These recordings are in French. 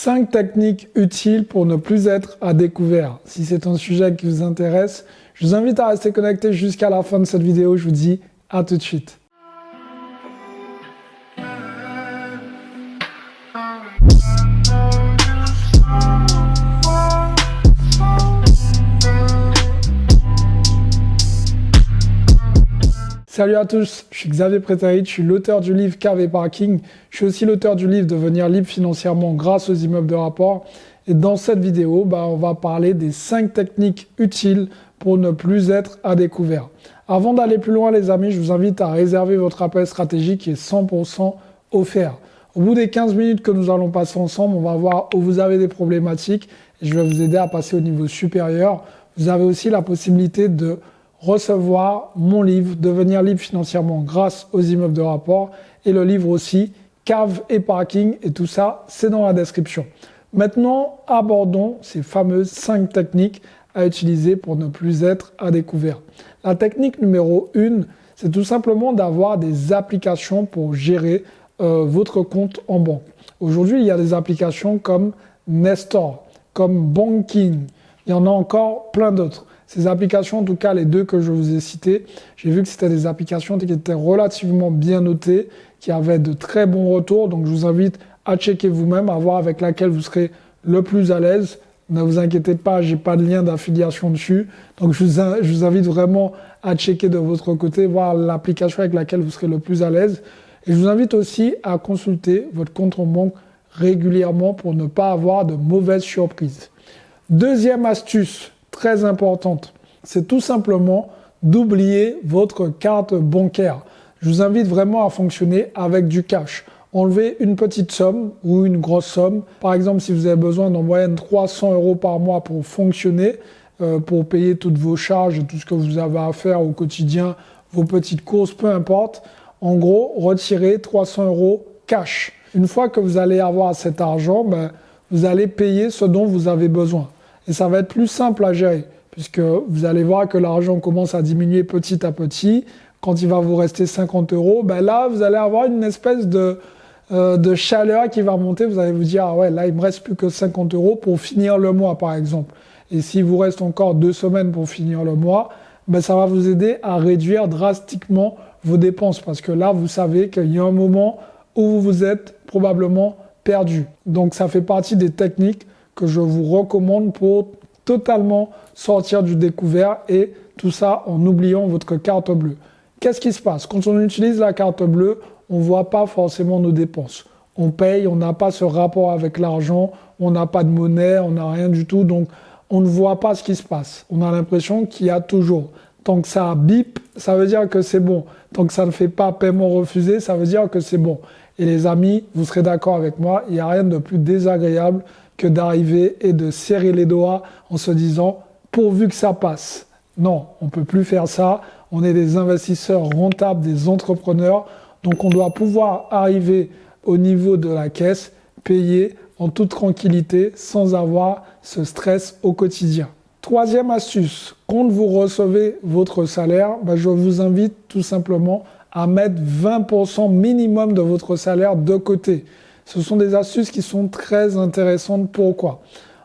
5 techniques utiles pour ne plus être à découvert. Si c'est un sujet qui vous intéresse, je vous invite à rester connecté jusqu'à la fin de cette vidéo. Je vous dis à tout de suite. Salut à tous, je suis Xavier Prétérite, je suis l'auteur du livre Cave et Parking. Je suis aussi l'auteur du livre Devenir libre financièrement grâce aux immeubles de rapport. Et dans cette vidéo, on va parler des 5 techniques utiles pour ne plus être à découvert. Avant d'aller plus loin les amis, je vous invite à réserver votre appel stratégique qui est 100% offert. Au bout des 15 minutes que nous allons passer ensemble, on va voir où vous avez des problématiques et je vais vous aider à passer au niveau supérieur. Vous avez aussi la possibilité de recevoir mon livre Devenir libre financièrement grâce aux immeubles de rapport et le livre aussi Cave et Parking, et tout ça c'est dans la description. Maintenant abordons ces fameuses 5 techniques à utiliser pour ne plus être à découvert. La technique numéro 1, c'est tout simplement d'avoir des applications pour gérer votre compte en banque. Aujourd'hui il y a des applications comme Nestor, comme Banking, il y en a encore plein d'autres. Ces applications, en tout cas les 2 que je vous ai citées, j'ai vu que c'était des applications qui étaient relativement bien notées, qui avaient de très bons retours. Donc je vous invite à checker vous-même, à voir avec laquelle vous serez le plus à l'aise. Ne vous inquiétez pas, j'ai pas de lien d'affiliation dessus. Donc je vous invite vraiment à checker de votre côté, voir l'application avec laquelle vous serez le plus à l'aise. Et je vous invite aussi à consulter votre compte en banque régulièrement pour ne pas avoir de mauvaises surprises. Deuxième astuce, très importante, c'est tout simplement d'oublier votre carte bancaire. Je vous invite vraiment à fonctionner avec du cash. Enlevez une petite somme ou une grosse somme. Par exemple, si vous avez besoin d'en moyenne 300 € par mois pour fonctionner, pour payer toutes vos charges et tout ce que vous avez à faire au quotidien, vos petites courses, peu importe. En gros, retirez 300 € cash. Une fois que vous allez avoir cet argent, vous allez payer ce dont vous avez besoin. Et ça va être plus simple à gérer, puisque vous allez voir que l'argent commence à diminuer petit à petit. Quand il va vous rester 50 €, là, vous allez avoir une espèce de chaleur qui va monter. Vous allez vous dire, ah ouais, là, il me reste plus que 50 € pour finir le mois, par exemple. Et s'il vous reste encore 2 semaines pour finir le mois, ça va vous aider à réduire drastiquement vos dépenses, parce que là, vous savez qu'il y a un moment où vous vous êtes probablement perdu. Donc, ça fait partie des techniques que je vous recommande pour totalement sortir du découvert, et tout ça en oubliant votre carte bleue. Qu'est-ce qui se passe? Quand on utilise la carte bleue, on ne voit pas forcément nos dépenses. On paye, on n'a pas ce rapport avec l'argent, on n'a pas de monnaie, on n'a rien du tout, donc on ne voit pas ce qui se passe. On a l'impression qu'il y a toujours. Tant que ça bip, ça veut dire que c'est bon. Tant que ça ne fait pas paiement refusé, ça veut dire que c'est bon. Et les amis, vous serez d'accord avec moi, il n'y a rien de plus désagréable que d'arriver et de serrer les doigts en se disant « pourvu que ça passe ». Non, on ne peut plus faire ça. On est des investisseurs rentables, des entrepreneurs. Donc on doit pouvoir arriver au niveau de la caisse, payer en toute tranquillité, sans avoir ce stress au quotidien. Troisième astuce, quand vous recevez votre salaire, je vous invite tout simplement à mettre 20% minimum de votre salaire de côté. Ce sont des astuces qui sont très intéressantes. Pourquoi?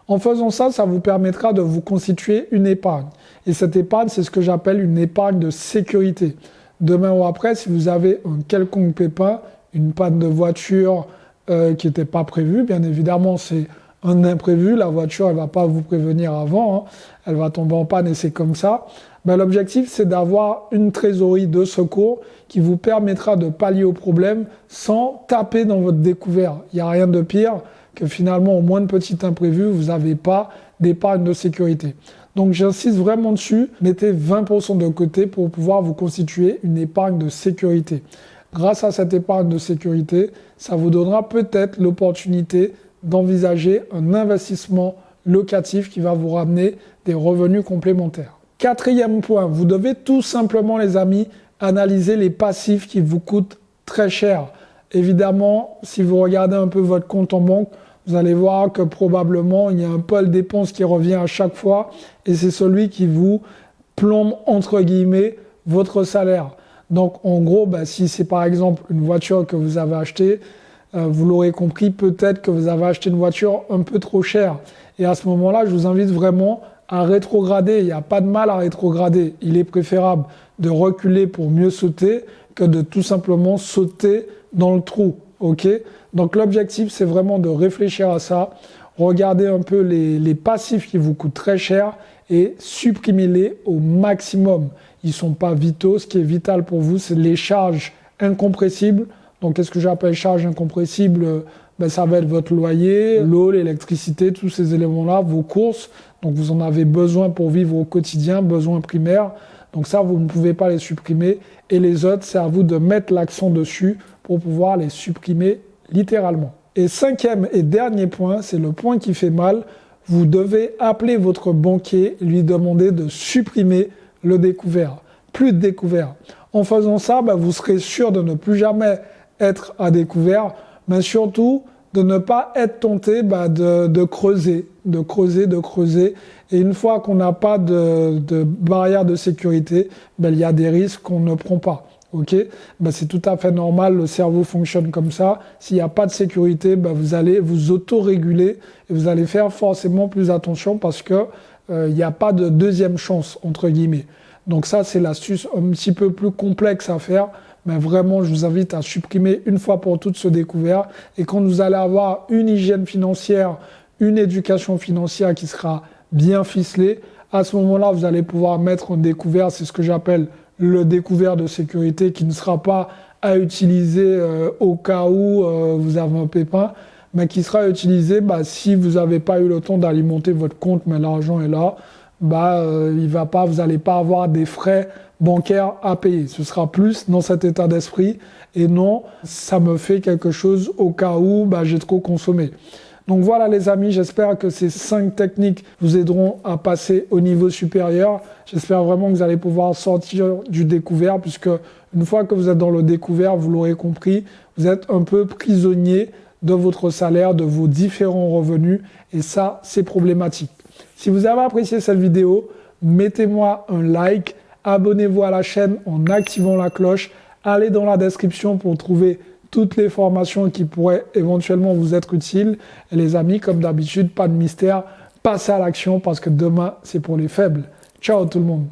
En faisant ça, ça vous permettra de vous constituer une épargne. Et cette épargne, c'est ce que j'appelle une épargne de sécurité. Demain ou après, si vous avez un quelconque pépin, une panne de voiture qui n'était pas prévue, bien évidemment, c'est un imprévu. La voiture, elle ne va pas vous prévenir avant, elle va tomber en panne et c'est comme ça. L'objectif, c'est d'avoir une trésorerie de secours qui vous permettra de pallier au problème sans taper dans votre découvert. Il n'y a rien de pire que finalement, au moins de petits imprévus, vous n'avez pas d'épargne de sécurité. Donc j'insiste vraiment dessus, mettez 20% de côté pour pouvoir vous constituer une épargne de sécurité. Grâce à cette épargne de sécurité, ça vous donnera peut-être l'opportunité d'envisager un investissement locatif qui va vous ramener des revenus complémentaires. Quatrième point, vous devez tout simplement, les amis, analyser les passifs qui vous coûtent très cher. Évidemment, si vous regardez un peu votre compte en banque, vous allez voir que probablement il y a un pôle dépenses qui revient à chaque fois et c'est celui qui vous plombe entre guillemets votre salaire. Donc en gros, si c'est par exemple une voiture que vous avez achetée, vous l'aurez compris, peut-être que vous avez acheté une voiture un peu trop chère. Et à ce moment-là, je vous invite vraiment à rétrograder. Il n'y a pas de mal à rétrograder. Il est préférable de reculer pour mieux sauter que de tout simplement sauter dans le trou. Ok ? Donc l'objectif, c'est vraiment de réfléchir à ça. Regardez un peu les passifs qui vous coûtent très cher et supprimez-les au maximum. Ils ne sont pas vitaux. Ce qui est vital pour vous, c'est les charges incompressibles. Donc qu'est-ce que j'appelle charges incompressibles ? Ça va être votre loyer, l'eau, l'électricité, tous ces éléments-là, vos courses. Donc vous en avez besoin pour vivre au quotidien, besoins primaires. Donc ça, vous ne pouvez pas les supprimer. Et les autres, c'est à vous de mettre l'accent dessus pour pouvoir les supprimer littéralement. Et cinquième et dernier point, c'est le point qui fait mal. Vous devez appeler votre banquier, lui demander de supprimer le découvert. Plus de découvert. En faisant ça, vous serez sûr de ne plus jamais être à découvert, mais surtout de ne pas être tenté de creuser. Et une fois qu'on n'a pas de barrière de sécurité, il y a des risques qu'on ne prend pas. Okay, c'est tout à fait normal, le cerveau fonctionne comme ça. S'il n'y a pas de sécurité, vous allez vous auto-réguler et vous allez faire forcément plus attention parce que il n'y a pas de deuxième chance, entre guillemets. Donc ça, c'est l'astuce un petit peu plus complexe à faire, mais vraiment, je vous invite à supprimer une fois pour toutes ce découvert. Et quand vous allez avoir une hygiène financière, une éducation financière qui sera bien ficelée, à ce moment-là, vous allez pouvoir mettre en découvert, c'est ce que j'appelle le découvert de sécurité, qui ne sera pas à utiliser au cas où vous avez un pépin, mais qui sera utilisé si vous n'avez pas eu le temps d'alimenter votre compte, mais l'argent est là, vous n'allez pas avoir des frais bancaires à payer. Ce sera plus dans cet état d'esprit et non, ça me fait quelque chose au cas où j'ai trop consommé. Donc voilà les amis, j'espère que ces 5 techniques vous aideront à passer au niveau supérieur. J'espère vraiment que vous allez pouvoir sortir du découvert puisque une fois que vous êtes dans le découvert, vous l'aurez compris, vous êtes un peu prisonnier de votre salaire, de vos différents revenus et ça, c'est problématique. Si vous avez apprécié cette vidéo, mettez-moi un like, abonnez-vous à la chaîne en activant la cloche, allez dans la description pour trouver toutes les formations qui pourraient éventuellement vous être utiles. Et les amis, comme d'habitude, pas de mystère, passez à l'action parce que demain, c'est pour les faibles. Ciao tout le monde.